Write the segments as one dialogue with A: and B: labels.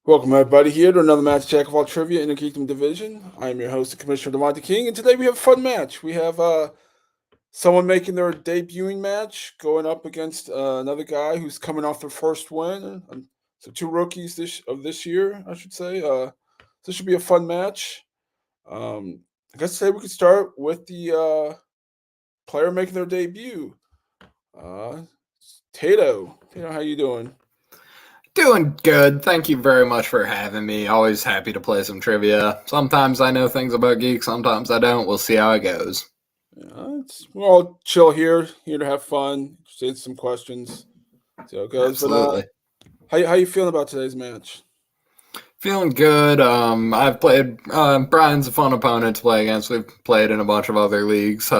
A: Welcome, everybody, here to another match Jack of all trivia in the Kingdom Division. I am your host, Commissioner Devontae King, and today we have a fun match. We have someone making their debuting match going up against another guy who's coming off their first win. So two rookies this year, I should say. This should be a fun match. I guess today we could start with the player making their debut. Tato. Tato, how you doing?
B: Doing good. Thank you very much for having me. Always happy to play some trivia. Sometimes I know things about geeks, sometimes I don't. We'll see how it goes.
A: Yeah, we're all chill here to have fun, just answer some questions, see how it goes.
B: Absolutely.
A: But how you feeling about today's match?
B: Feeling good. I've played. Brian's a fun opponent to play against. We've played in a bunch of other leagues,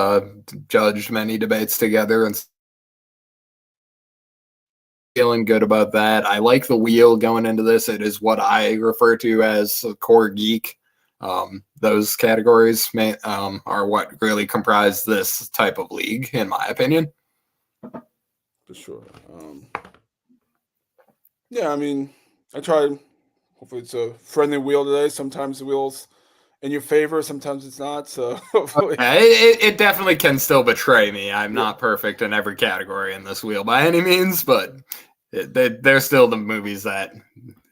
B: judged many debates together, and feeling good about that. I like the wheel going into this. It is what I refer to as a core geek. Those categories are what really comprise this type of league, in my opinion.
A: For sure. Yeah, I mean, I tried. Hopefully, it's a friendly wheel today. Sometimes the wheel's in your favor, sometimes it's not. So hopefully,
B: it definitely can still betray me. I'm not perfect in every category in this wheel by any means, but they're still the movies that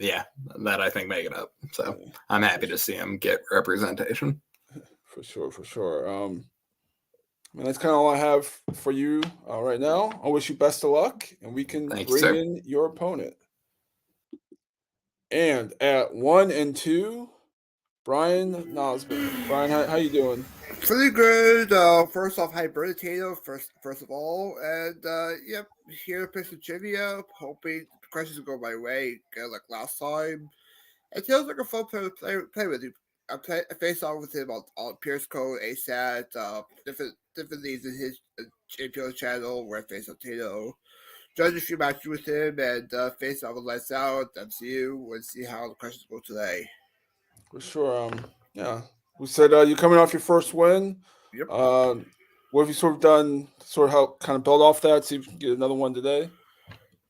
B: I think make it up. So I'm happy to see them get representation.
A: For sure. I mean, that's kind of all I have for you right now. I wish you best of luck, and we can bring in your opponent. And at 1 and 2, Brian Nussbaum. Brian, how you doing?
C: Pretty good. First off, hi, Tato. First of all, and yep, here to play some trivia. Hoping the questions will go my way, like last time. It feels like a fun player to play with. I faced off with him on Pierce Code, ASAT, different leagues in his JPO channel where I faced on Tato. Judged a few matches with him and faced off with Lights Out, MCU. We'll see how the questions go today.
A: For sure. Yeah. We said you're coming off your first win.
C: Yep.
A: What have you sort of done? Sort of help kind of build off that. See if you can get another one today.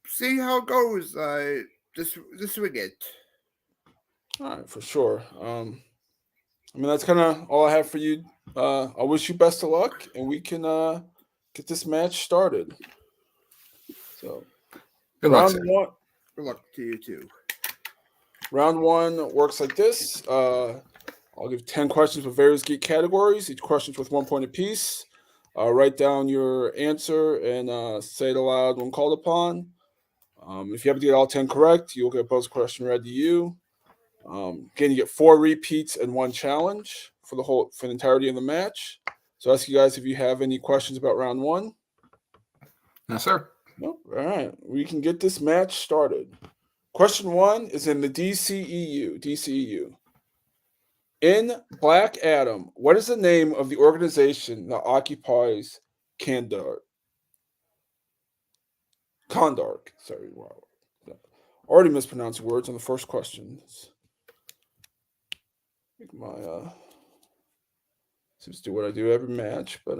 C: See how it goes. Just swing it.
A: All right, for sure. I mean, that's kind of all I have for you. I wish you best of luck, and we can get this match started. So,
B: good luck,
A: round one.
C: Good luck to you too.
A: Round one works like this. I'll give 10 questions with various geek categories. Each question's worth 1 point apiece. Write down your answer and say it aloud when called upon. If you happen to get all 10 correct, you'll get a bonus question read to you. Again, you get 4 repeats and 1 challenge for the entirety of the match. So I ask you guys if you have any questions about round one.
B: No, sir.
A: Nope. All right. We can get this match started. Question 1 is in the DCEU. In Black Adam, what is the name of the organization that occupies Kondark? Sorry, wow. Already mispronounced words on the first question. Seems to do what I do every match, but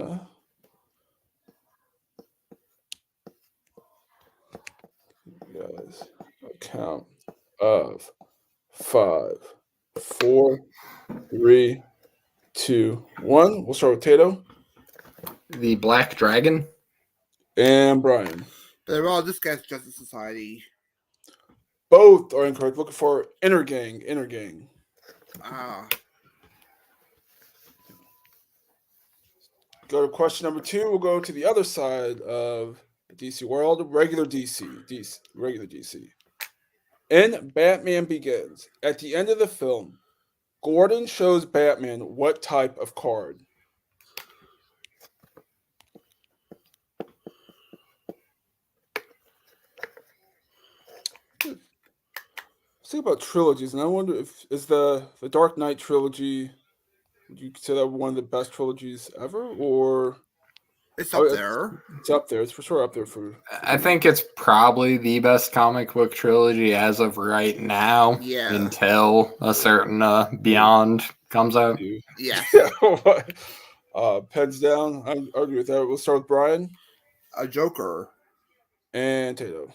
A: guys, a count of 5, 4, 3, 2, 1. We'll start with Tato.
B: The Black Dragon.
A: And Brian.
C: They're all this guy's Justice Society.
A: Both are incorrect. Looking for Inner Gang.
C: Ah.
A: Go to question number 2. We'll go to the other side of the DC world. Regular DC. In Batman Begins, at the end of the film, Gordon shows Batman what type of card? Think about trilogies, and I wonder if is the Dark Knight trilogy. Would you consider that one of the best trilogies ever, or
C: it's up there?
A: It's up there. It's for sure up there for
B: I think it's probably the best comic book trilogy as of right now.
C: Yeah.
B: Until a certain Beyond comes out.
C: Yeah.
A: Pens down. I agree with that. We'll start with Brian.
C: A Joker.
A: And Tato.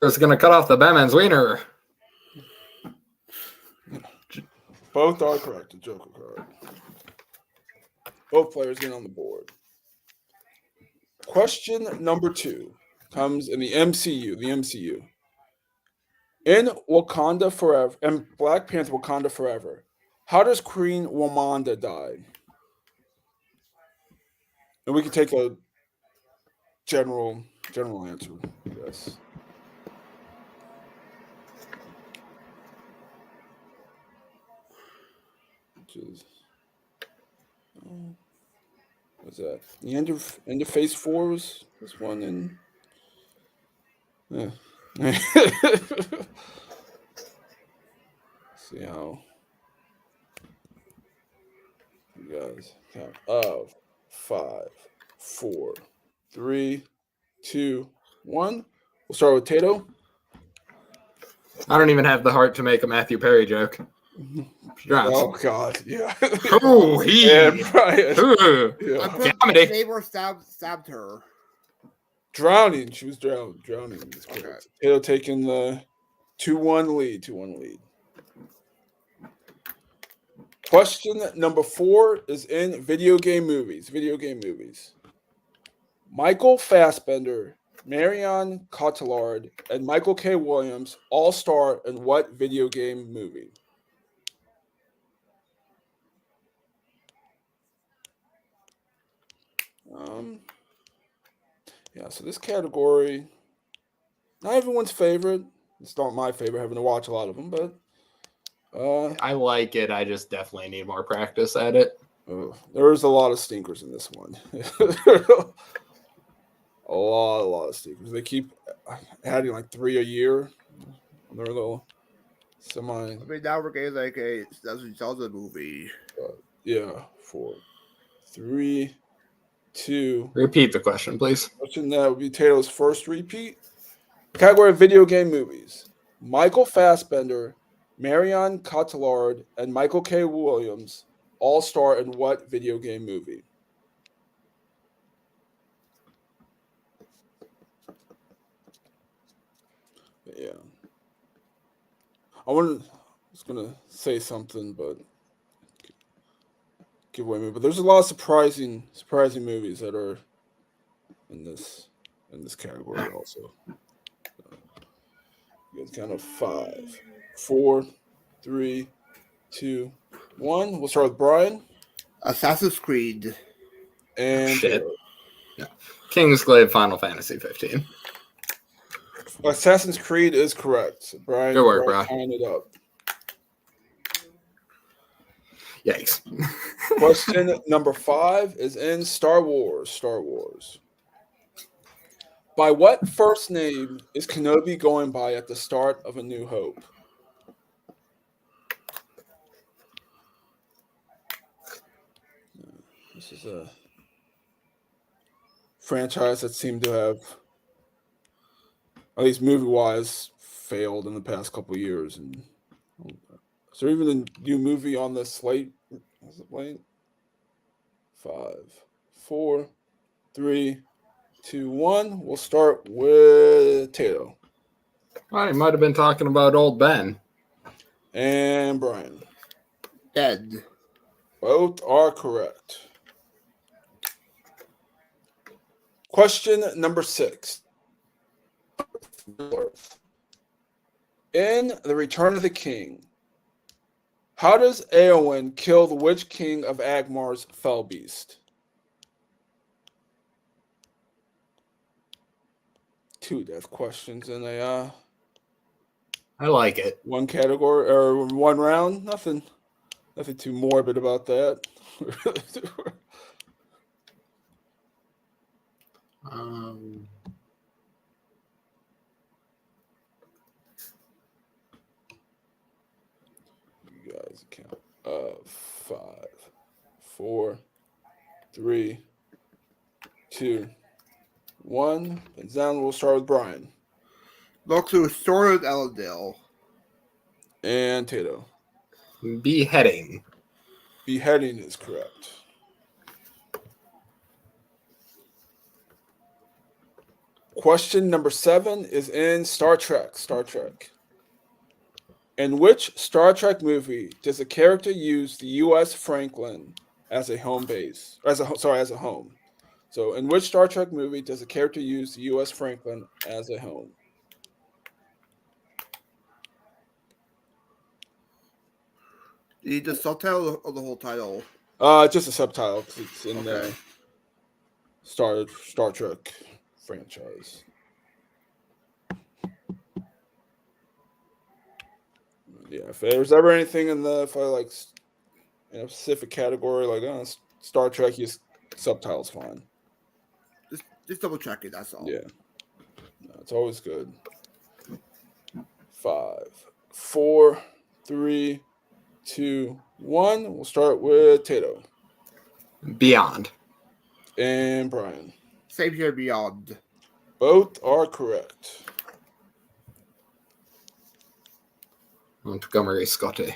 B: It's going to cut off the Batman's wiener.
A: Both are correct. The Joker card. Both players in on the board. Question number 2 comes in the MCU. The MCU. In Wakanda Forever, and Black Panther Wakanda Forever, how does Queen Wamanda die? And we can take a general answer. Yes. Which is what's that? The end of Phase 4 was this one in. Yeah. See how you guys count of 5, 4, 3, 2, 1. We'll start with Tato.
B: I don't even have the heart to make a Matthew Perry joke.
A: Oh God, yeah.
B: Oh,
A: Yeah, Brian.
B: Ooh.
A: Yeah.
C: I put
B: Comedy.
C: neighbor stabbed her.
A: Drowning. She was drowning.
C: Okay.
A: Tato taking the 2-1 lead. 2-1 lead. Question number 4 is in video game movies. Video game movies. Michael Fassbender, Marion Cotillard, and Michael K. Williams all star in what video game movie? Yeah, so this category, not everyone's favorite. It's not my favorite, having to watch a lot of them, but
B: I like it. I just definitely need more practice at it.
A: there's a lot of stinkers in this one. a lot of stinkers. They keep adding like 3 a year. They're a little semi.
C: I mean, now we're getting like a Zelda movie.
A: Yeah, 4, 3, 2.
B: Repeat the question, please.
A: Question that would be Tato's first repeat. Category of video game movies. Michael Fassbender, Marion Cotillard, and Michael K. Williams all star in what video game movie? Yeah. I was gonna say something, but give away me. But there's a lot of surprising movies that are in this category also. You guys count of 5, 4, 3, 2, 1. We'll start with Brian.
C: Assassin's Creed.
A: And
B: Shit. Kingsglaive Final Fantasy 15.
A: Assassin's Creed is correct. So Brian,
B: Good work, bro.
A: tying it up.
B: Yikes.
A: Question number 5 is in Star Wars. Star Wars. By what first name is Kenobi going by at the start of A New Hope? This is a franchise that seemed to have, at least movie-wise, failed in the past couple of years. And is there even a new movie on the slate? Is it late? 5, 4, 3, 2, 1. We'll start with Tato.
B: I might have been talking about old Ben.
A: And Brian.
C: Dead.
A: Both are correct. Question number 6. In The Return of the King, how does Eowyn kill the Witch King of Agmar's fell beast? 2 death questions in a
B: I like it.
A: one category or one round. Nothing too morbid about that. You guys count. 5, 4, 3, 2, 1. And down. We'll start with Brian
C: Look to Sword of Elendil.
A: and Tato.
B: Beheading.
A: Beheading is correct. Question number 7 is in Star Trek. Star Trek. In which Star Trek movie does a character use the U.S. Franklin as a home base? As a home. So, in which Star Trek movie does a character use the U.S. Franklin as a home?
C: You need the subtitle or the whole title?
A: Just a subtitle because it's in
C: Okay.
A: the Star Trek franchise. Yeah, if there's ever anything if I like in a specific category, like Star Trek, use subtitles fine.
C: Just double check it. That's all.
A: Yeah, no, it's always good. 5, 4, 3, 2, 1. We'll start with Tato
B: Beyond.
A: and Brian.
C: Same here. Beyond.
A: Both are correct.
B: Montgomery Scotty.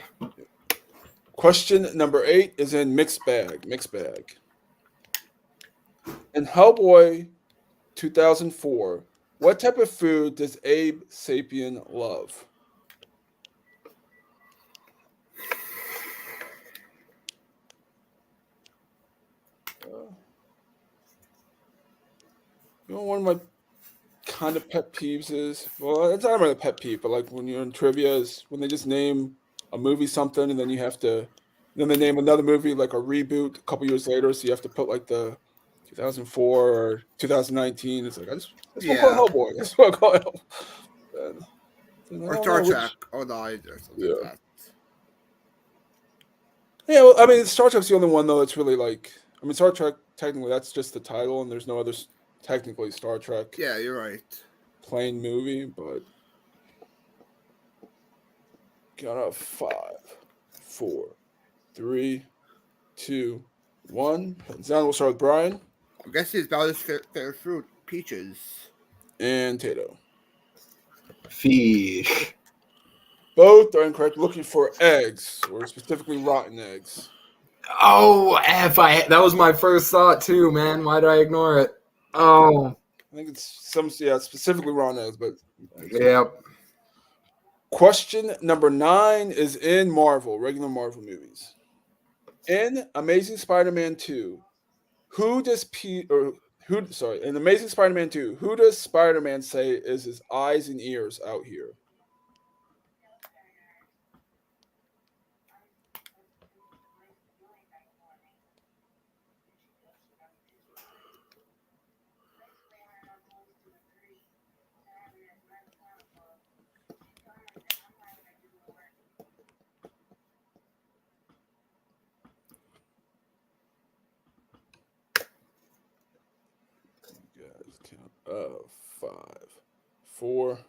A: Question number 8 is in mixed bag. Mixed bag. In Hellboy 2004, what type of food does Abe Sapien love? One of my kind of pet peeves is, well, it's not really a pet peeve, but like when you're in trivia, is when they just name a movie something and then then they name another movie like a reboot a couple years later, so you have to put like the 2004 or 2019. It's like I just want to call it Hellboy. I just want to call it Hellboy.
C: Or Star Trek. Oh no, or something
A: Yeah.
C: like that.
A: Yeah, well, I mean, Star Trek's the only one though that's really like. I mean, Star Trek technically that's just the title, and there's no other technically Star Trek.
C: Yeah, you're right.
A: Plain movie, but got a 5, 4, 3, 2, 1. Hands down. We'll start with Brian
C: I'm guessing it's about his favorite fruit, peaches.
A: and Tato.
B: Fish.
A: Both are incorrect. Looking for eggs, or specifically rotten eggs.
B: Oh, that was my first thought too, man. Why did I ignore it? Oh.
A: I think it's specifically rotten eggs, but
B: Yep.
A: Question number 9 is in Marvel, regular Marvel movies. In Amazing Spider-Man 2, in Amazing Spider-Man 2, who does Spider-Man say is his eyes and ears out here? Guys, count 5, 4,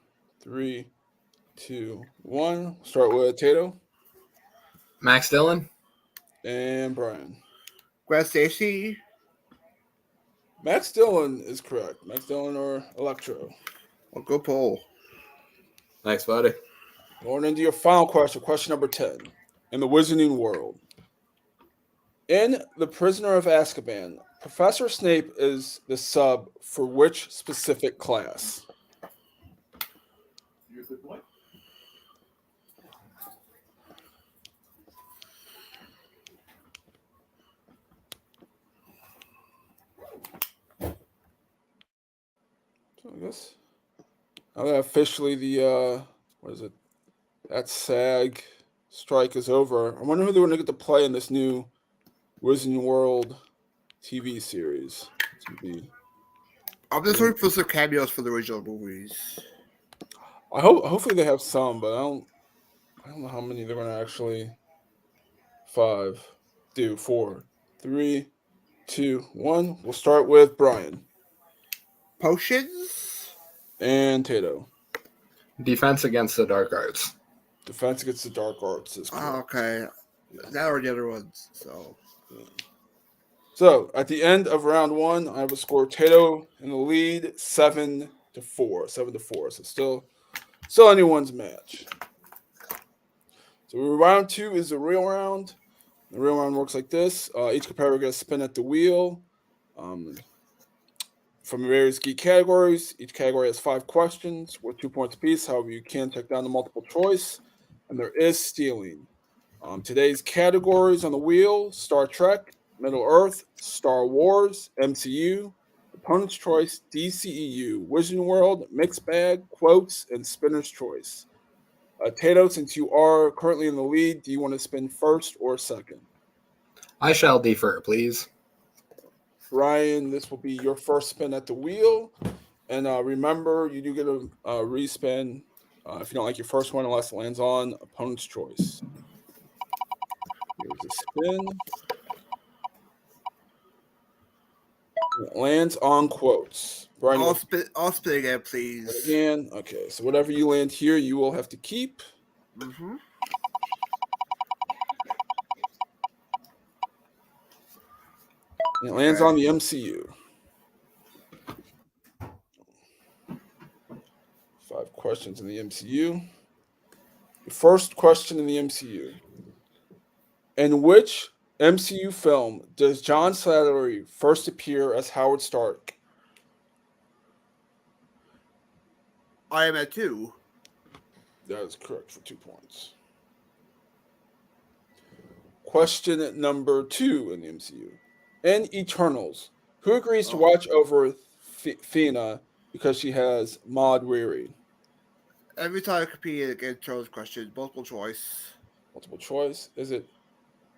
A: 3, 2, 1. Start with Tato
B: Max Dillon.
A: and Brian.
C: Gwen Stacy.
A: Max Dillon is correct. Max Dillon or Electro.
C: Well, good poll.
B: Thanks, buddy.
A: Going into your final question number 10. In the Wizarding World. In The Prisoner of Azkaban, Professor Snape is the sub for which specific class?
D: Good point.
A: So I guess now that officially the that SAG strike is over. I wonder who they're going to get to play in this new Wizarding World TV series. It's gonna be.
C: I'm just looking for some cameos for the original movies.
A: Hopefully they have some, but I don't know how many they're going to actually. 5, 4, 3, 2, 1. We'll start with Brian
C: Potions?
A: and Tato.
B: Defense against the dark arts.
A: Defense against the dark arts is correct.
C: Oh, okay. That or the other ones.
A: So at the end of round 1, I have a score Tato in the lead 7-4. 7-4. So still anyone's match. So round 2 is the real round. The real round works like this. Each competitor gets a spin at the wheel from various geek categories. Each category has 5 questions worth 2 points apiece. However, you can check down the multiple choice. and there is stealing. Today's categories on the wheel: Star Trek, Middle Earth, Star Wars, MCU, Opponent's Choice, DCEU, Wizarding World, Mixed Bag, Quotes, and Spinner's Choice. Tato, since you are currently in the lead, do you want to spin first or second?
B: I shall defer, please.
A: Brian, this will be your first spin at the wheel. And remember, you do get a respin if you don't like your first one, unless it lands on Opponent's Choice. Here's a spin. It lands on Quotes. Brian,
C: I'll spin again, please.
A: again. Okay, so whatever you land here, you will have to keep.
C: Mm-hmm.
A: And it lands on the MCU. 5 questions in the MCU. The first question in the MCU. In which MCU film does John Slattery first appear as Howard Stark?
C: I am at 2.
A: That is correct for 2 points. Question number 2 in the MCU. In Eternals, who agrees to watch over Thena because she has Maud Weary?
C: Every time I compete against Charles' question, multiple choice.
A: Multiple choice. Is it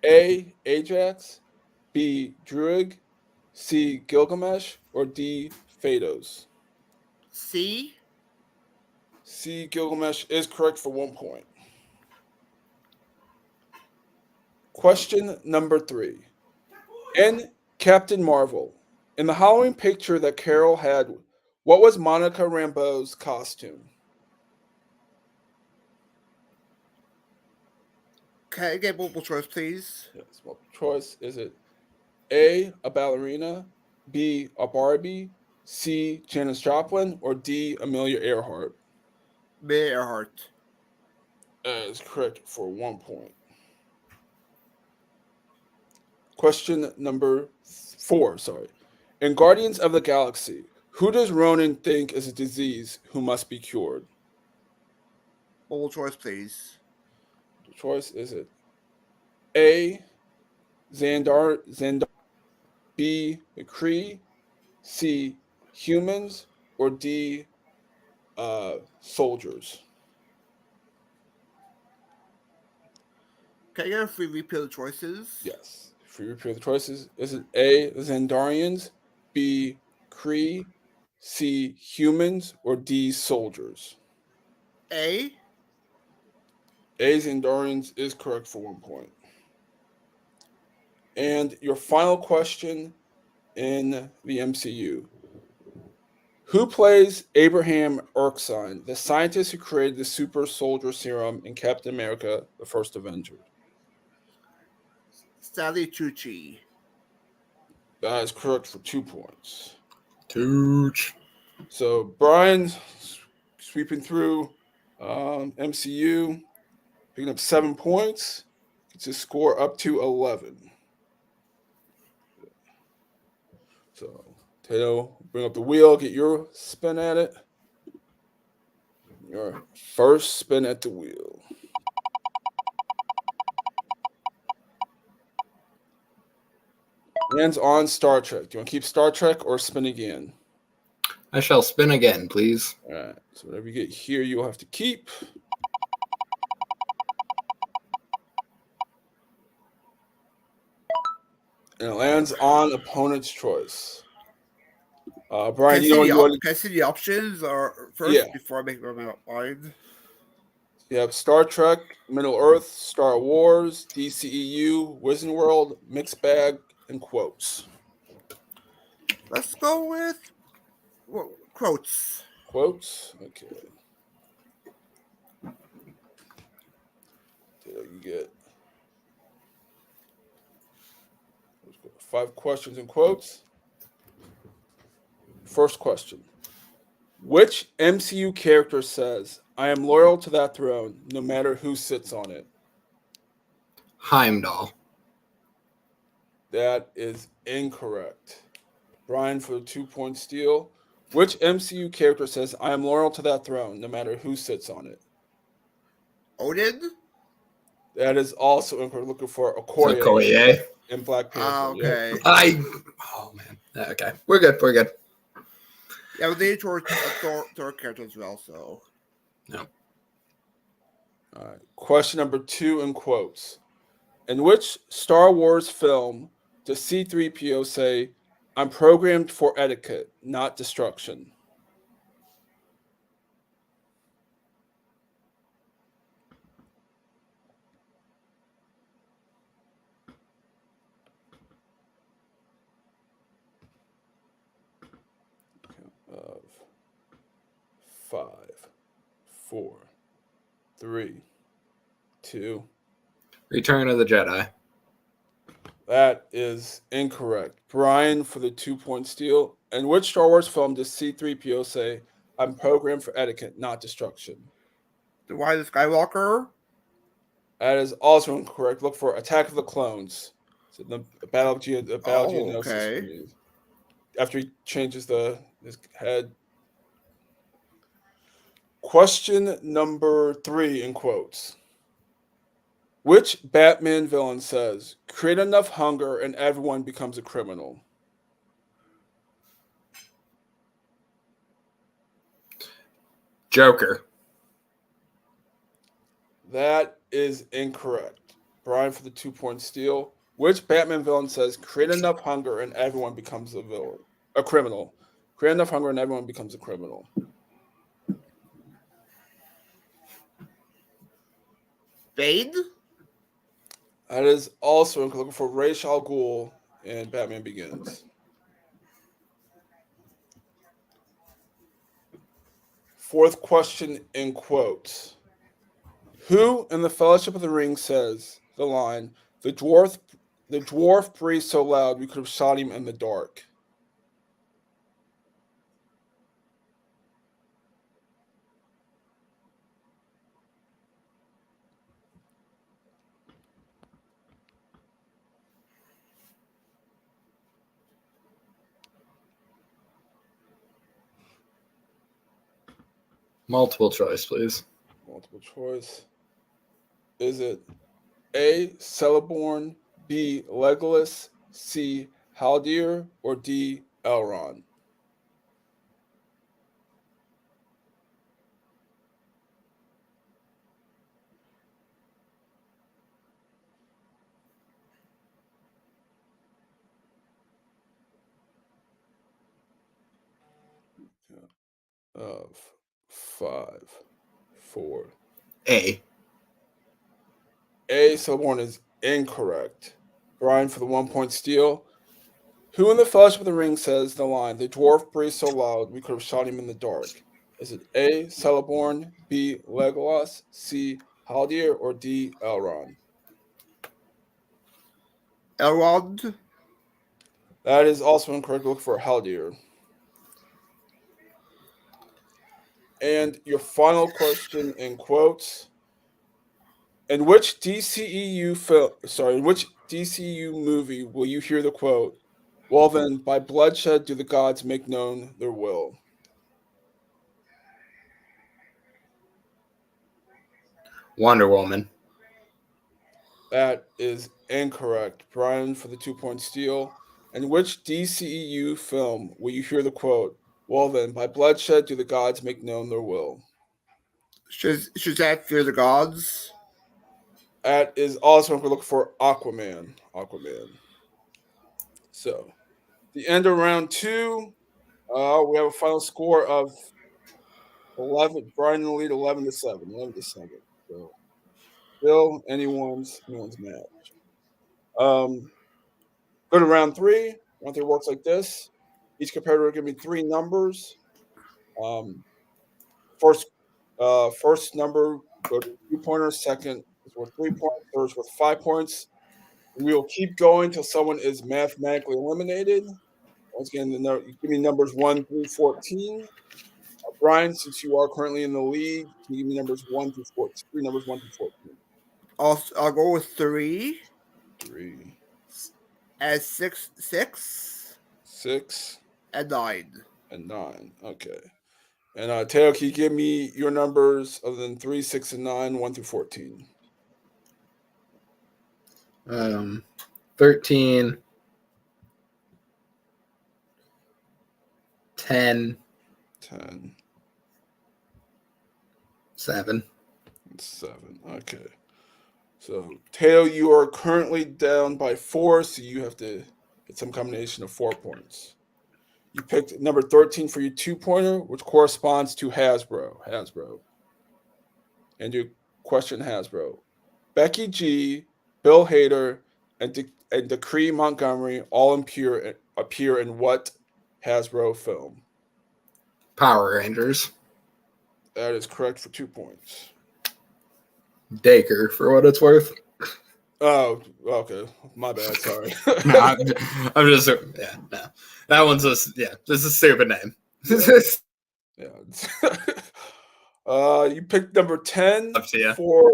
A: A. Ajax, B. Druig, C. Gilgamesh, or D. Phaedos?
C: C.
A: C. Gilgamesh is correct for 1 point. Question number 3. In Captain Marvel, in the Halloween picture that Carol had, what was Monica Rambeau's costume?
C: Can I get multiple choice, please?
A: Yes, multiple choice. Is it A. a ballerina, B. a Barbie, C. Janis Joplin, or D. Amelia Earhart?
C: Amelia Earhart.
A: That is correct for 1 point. Question number 4, sorry. In Guardians of the Galaxy, who does Ronan think is a disease who must be cured?
C: Multiple choice, please.
A: The choice is it A. Xandar, B. the Kree, C. humans, or D. Soldiers?
C: Can I get a free repeat of the choices?
A: Yes. If we repeat the choices, is it A. Xandarians, B. Kree, C. humans, or D. soldiers?
C: A.
A: A. Xandarians is correct for 1 point. And your final question in the MCU. Who plays Abraham Erskine, the scientist who created the super soldier serum in Captain America, the First Avenger?
C: Stanley Tucci.
A: That is correct for 2 points.
B: Tooch.
A: So Brian's sweeping through MCU, picking up 7 points. Gets his score up to 11. So Tato, bring up the wheel, get your spin at it. Your first spin at the wheel. Lands on Star Trek. Do you want to keep Star Trek or spin again?
B: I shall spin again, please.
A: All right. So whatever you get here, you'll have to keep. And it lands on Opponent's Choice. Brian, you know what you want
C: Can I see the options or first before I make my mind?
A: You have Star Trek, Middle Earth, Star Wars, DCEU, Wizarding World, Mixed Bag, and Quotes.
C: Let's go with quotes.
A: Quotes? Okay. You get 5 questions in quotes. First question. Which MCU character says, I am loyal to that throne, no matter who sits on it?
B: Heimdall.
A: That is incorrect. Brian for the 2-point steal. Which MCU character says, I am loyal to that throne, no matter who sits on it?
C: Odin?
A: That is also incorrect. Looking for Okoye
B: Okoye.
A: in Black Panther. Yep.
C: Okay.
B: Oh man. Okay, we're good. We're good.
C: Yeah, but they towards a Thor character as well, so.
B: No.
A: All right. Question number 2 in quotes. In which Star Wars film does C3PO say, "I'm programmed for etiquette, not destruction"? Of 5, 4, 3, 2.
B: Return of the Jedi.
A: That is incorrect. Brian for the 2-point steal. In which Star Wars film does C3PO say, "I'm programmed for etiquette, not destruction"?
C: The Rise of Skywalker?
A: That is also incorrect. Look for Attack of the Clones. So the Battle of Geonosis.
C: Okay.
A: After he changes his head. Question number 3 in quotes. Which Batman villain says, "Create enough hunger and everyone becomes a criminal"?
B: Joker.
A: That is incorrect. Brian for the 2-point steal. Which Batman villain says, "Create enough hunger and everyone becomes a criminal"? Create enough hunger and everyone becomes a criminal.
C: Bane?
A: That is also incorrect. Looking for Ra's al Ghul in Batman Begins. Fourth question in quotes. Who in the Fellowship of the Ring says the line, the dwarf breathed so loud we could have shot him in the dark"?
B: Multiple choice, please.
A: Multiple choice. Is it A. Celeborn, B. Legolas, C. Haldir, or D. Elrond? Of 5, 4.
B: A.
A: Celeborn is incorrect. Brian for the 1-point steal. Who in the Fellowship of the Ring says the line, "The dwarf breathed so loud we could have shot him in the dark"? Is it A. Celeborn, B. Legolas, C. Haldir, or D. Elrond?
C: Elrond?
A: That is also incorrect. Look for Haldir. And your final question in quotes. In which DCEU movie will you hear the quote, "Well then, by bloodshed do the gods make known their will"?
B: Wonder Woman.
A: That is incorrect. Brian for the 2-point steal. In which DCEU film will you hear the quote, "Well then, by bloodshed do the gods make known their will"?
C: Should that fear the gods?
A: That is also, we're looking for Aquaman. So, the end of round 2, we have a final score of 11. Brian in the lead, 11-7. 11-7. So, still anyone's match. Go to round 3. Round 3 works like this. Each competitor will give me 3 numbers. Um, first, first number go to 2-pointer. Second is worth 3 points. Third is worth 5 points. We will keep going until someone is mathematically eliminated. Once again, give me numbers 1 through 14. Brian, since you are currently in the lead, can you give me numbers 1 through 14? 3 numbers 1 through 14.
C: I'll go with 3.
A: 3.
C: As 6,
A: 6.
C: and 9.
A: And 9. Okay. And Tato, can you give me your numbers other than 3, 6, and 9, 1 through 14?
B: 13, 10,
A: 10,
B: 7.
A: and 7. Okay. So, Tato, you are currently down by 4, so you have to get some combination of 4 points. You picked number 13 for your 2-pointer, which corresponds to Hasbro. Hasbro. And your question, Hasbro. Becky G, Bill Hader, and Decree Montgomery all appear in what Hasbro film?
B: Power Rangers.
A: That is correct for 2 points.
B: Dacre, for what it's worth.
A: Oh, okay. My bad. Sorry.
B: No, I'm just no. That one's just a stupid name.
A: Yeah. You picked number 10
B: Up to you.
A: for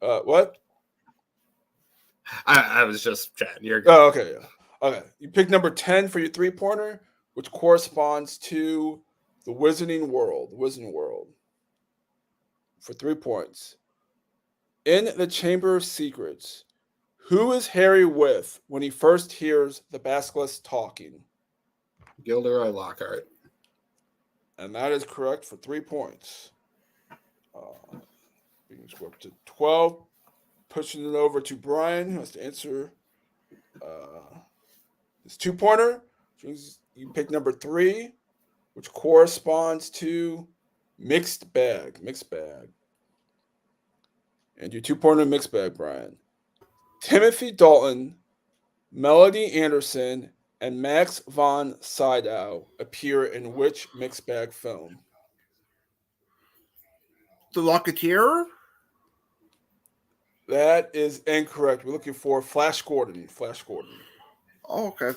A: what?
B: I was just chatting. You're good.
A: Oh, okay, yeah. Okay. You picked number 10 for your 3-pointer, which corresponds to the Wizarding World. Wizarding World. For 3 points. In the Chamber of Secrets, who is Harry with when he first hears the Basilisk talking?
B: Gilderoy Lockhart.
A: And that is correct for 3 points. We can go up to 12. Pushing it over to Brian, who has to answer his 2-pointer. You pick number 3, which corresponds to mixed bag. Mixed bag. And your 2-pointer mixed bag, Brian. Timothy Dalton, Melody Anderson, and Max von Sydow appear in which mixed bag film?
C: The Rocketeer?
A: That is incorrect. We're looking for Flash Gordon. Flash Gordon.
C: Oh, okay.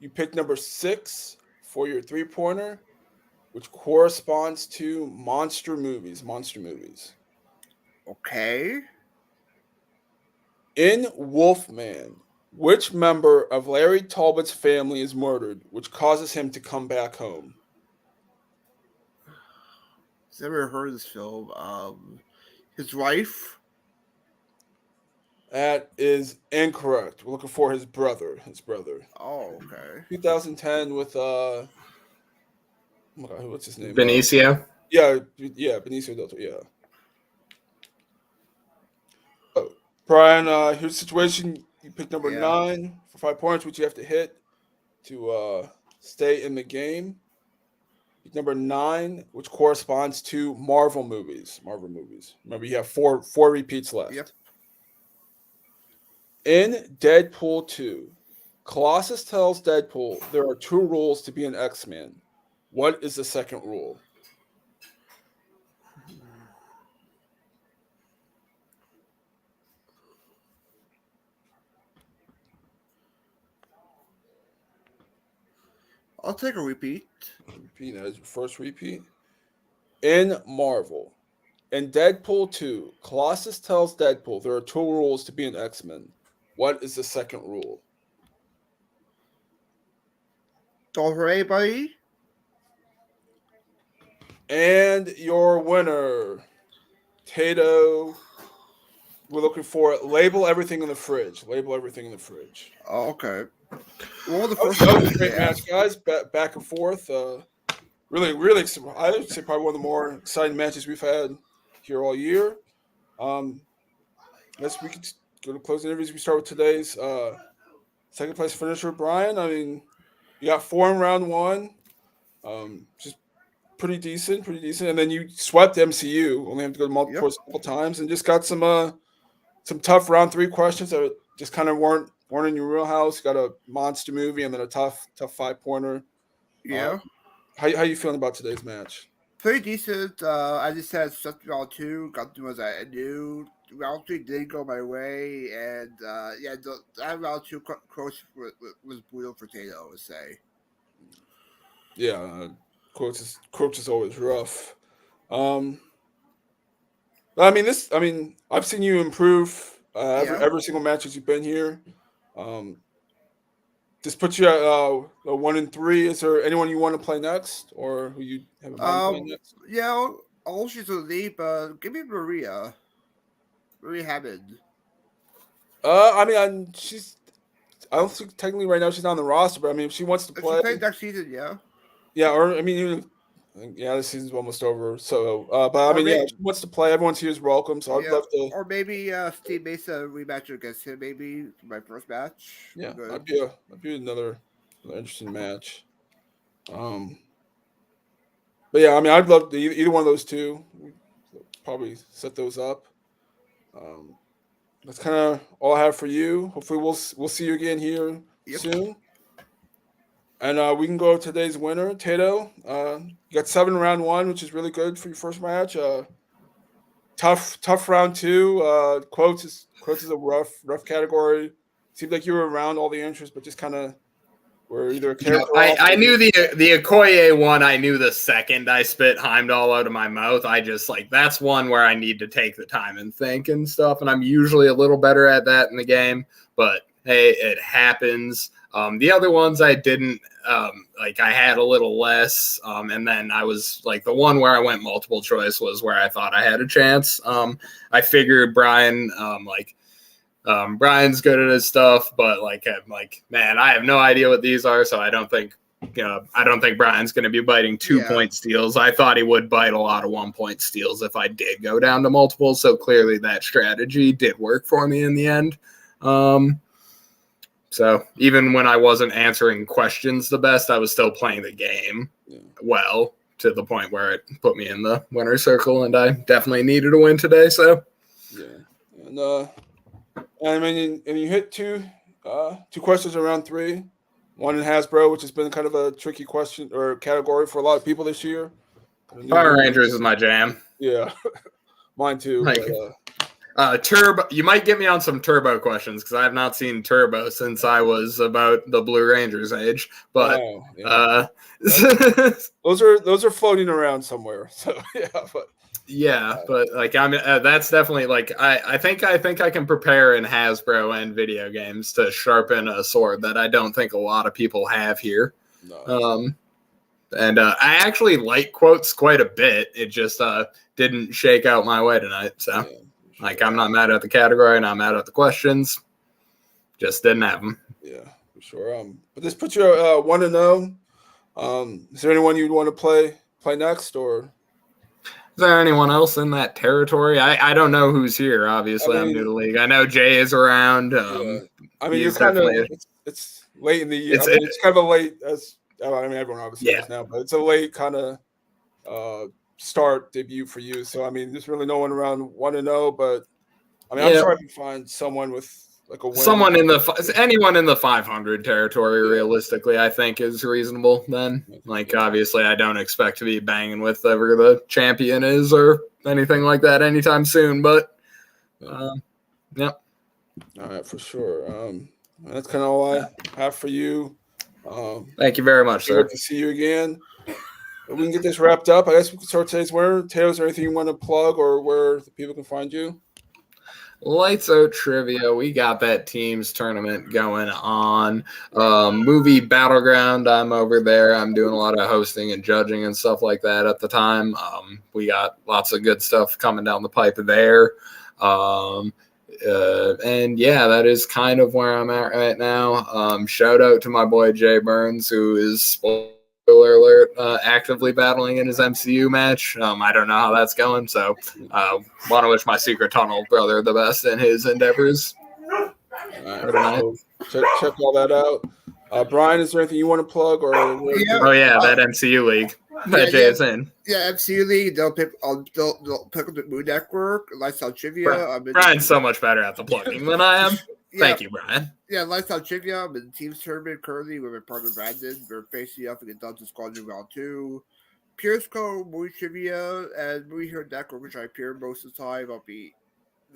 A: You pick number 6 for your 3-pointer, which corresponds to monster movies. Monster movies.
C: Okay.
A: In Wolfman, which member of Larry Talbot's family is murdered, which causes him to come back home?
C: Never heard of this film. His wife?
A: That is incorrect. We're looking for his brother. His brother.
C: Oh, okay.
A: 2010 with oh my God, what's his name?
B: Benicio.
A: Yeah, Benicio del Toro. Yeah. Brian, here's the situation. You pick number 9 for 5 points, which you have to hit to stay in the game. Pick number 9, which corresponds to Marvel movies. Marvel movies. Remember, you have four repeats left.
C: Yep.
A: In Deadpool 2, Colossus tells Deadpool there are 2 rules to be an X-Man. What is the second rule?
C: I'll take a repeat.
A: Repeat, that is your first repeat. In Marvel, in Deadpool 2, Colossus tells Deadpool there are 2 rules to be an X-Men. What is the second rule?
C: Don't hurt anybody.
A: And your winner, Tato. We're looking for label everything in the fridge. Label everything in the fridge.
C: Oh, okay. Well, the first
A: That was a great match, guys. Back and forth. Really, I would say probably one of the more exciting matches we've had here all year. Guess we could go to closing interviews. We start with today's second place finisher, Brian. I mean, you got 4 in round 1. Just pretty decent. And then you swept MCU. Only have to go to multiple times, and just got some tough round 3 questions that just kind of weren't in your wheelhouse. Got a monster movie and then a tough 5-pointer.
C: Yeah.
A: How you feeling about today's match?
C: Pretty decent. I just had stuff round 2. Got to do as I knew. Round 3 did go my way, and that round 2 coach was brutal for Tato, I would say.
A: Yeah, coach is always rough. I've seen you improve every single match as you've been here. This puts you at 1 and 3. Is there anyone you want to play next, or who you have in mind playing next?
C: Yeah, all she's a lead, but give me Maria Hammond.
A: I mean, I don't think technically right now she's not on the roster, but I mean, if she wants to
C: If she
A: play,
C: plays next season, yeah.
A: yeah, or I mean, yeah, this season's almost over. So, but I mean, yeah, if she wants to play. Everyone's here is welcome. So I'd love to.
C: Or maybe Steve Mesa rematch against him. Maybe my first match.
A: Yeah, that'd be another interesting match. But yeah, I mean, I'd love to, either one of those two. Probably set those up. That's kind of all I have for you. Hopefully, we'll see you again here soon. And we can go to today's winner, Tato. You got 7 round 1, which is really good for your first match. Tough round 2. Quotes is a rough category. Seemed like you were around all the entries, but just kind of were either a character.
B: I knew the Okoye one. I knew the second I spit Heimdall out of my mouth. I just that's one where I need to take the time and think and stuff. And I'm usually a little better at that in the game, but hey, it happens. The other ones I didn't I had a little less. And then I was the one where I went multiple choice was where I thought I had a chance. I figured Brian, Brian's good at his stuff, but man, I have no idea what these are, so I don't think Brian's going to be biting 2-point steals. I thought he would bite a lot of 1-point steals if I did go down to multiple. So clearly that strategy did work for me in the end. So even when I wasn't answering questions the best, I was still playing the game well to the point where it put me in the winner's circle, and I definitely needed a win today. So
A: yeah, and I mean, and you hit two questions around 3. One in Hasbro, which has been kind of a tricky question or category for a lot of people this year.
B: Power Rangers is my jam.
A: Yeah, mine too.
B: Turbo. You might get me on some Turbo questions because I have not seen Turbo since I was about the Blue Rangers age. But
A: those are floating around somewhere. So
B: but I'm that's definitely I think I can prepare in Hasbro and video games to sharpen a sword that I don't think a lot of people have here. No. And I actually like quotes quite a bit. It just didn't shake out my way tonight. So I'm not mad at the category, not mad at the questions. Just didn't have them.
A: Yeah, for sure. But this puts you 1-0. Is there anyone you'd want to play next, or?
B: Is there anyone else in that territory? I don't know who's here. Obviously, I'm new to the league. I know Jay is around.
A: I mean, you're kind of it's late in the year. It's kind of a late as I mean, everyone obviously knows now, but it's a late kind of start debut for you. So I mean, there's really no one around 1-0, but I mean, I'm sure I can find someone with a win.
B: Someone anyone in the 500 territory, realistically, I think is reasonable. Then, obviously, I don't expect to be banging with whoever the champion is or anything like that anytime soon. But,
A: All right, for sure. That's kind of all I have for you.
B: Thank you very much, sir.
A: Good to see you again. We can get this wrapped up. I guess we can start today's winner. Taylor, is there anything you want to plug or where the people can find you?
B: Lights Out Trivia. We got that teams tournament going on. Movie Battleground. I'm over there. I'm doing a lot of hosting and judging and stuff like that at the time. We got lots of good stuff coming down the pipe there. And that is kind of where I'm at right now. Shout out to my boy Jay Burns, who is, spoiler alert, actively battling in his MCU match. I don't know how that's going, so want to wish my Secret Tunnel brother the best in his endeavors.
A: Check all that out. Brian, is there anything you want to plug? Or
B: that MCU league that Jay is in.
C: Yeah, MCU league. They'll pick up the Moon Network, Lifestyle Trivia.
B: Brian's so much better at the plugging than I am. Thank you, Brian.
C: Yeah, Lifestyle Trivia. I'm in the teams tournament currently with my partner Brandon. We're facing off against Dungeon Squadron Round 2. Pierce Co. Movie Trivia and Movie Here Network, which I appear most of the time. I'll be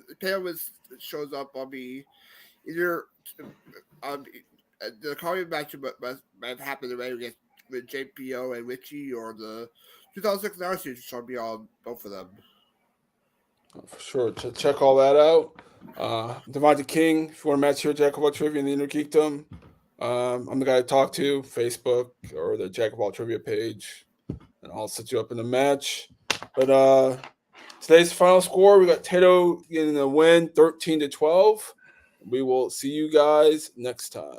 C: the panelist shows up. I'll be either the comedy match might happen already with JPO and Richie, or the 2006 Hour Series, which I'll be on both of them.
A: For sure. Check all that out. Devontae King, if you want to match here, Jack about Trivia in the Inner Geekdom. I'm the guy to talk to, Facebook or the Jack of All Trivia page, and I'll set you up in a match. But today's final score, we got Tato getting a win, 13-12. We will see you guys next time.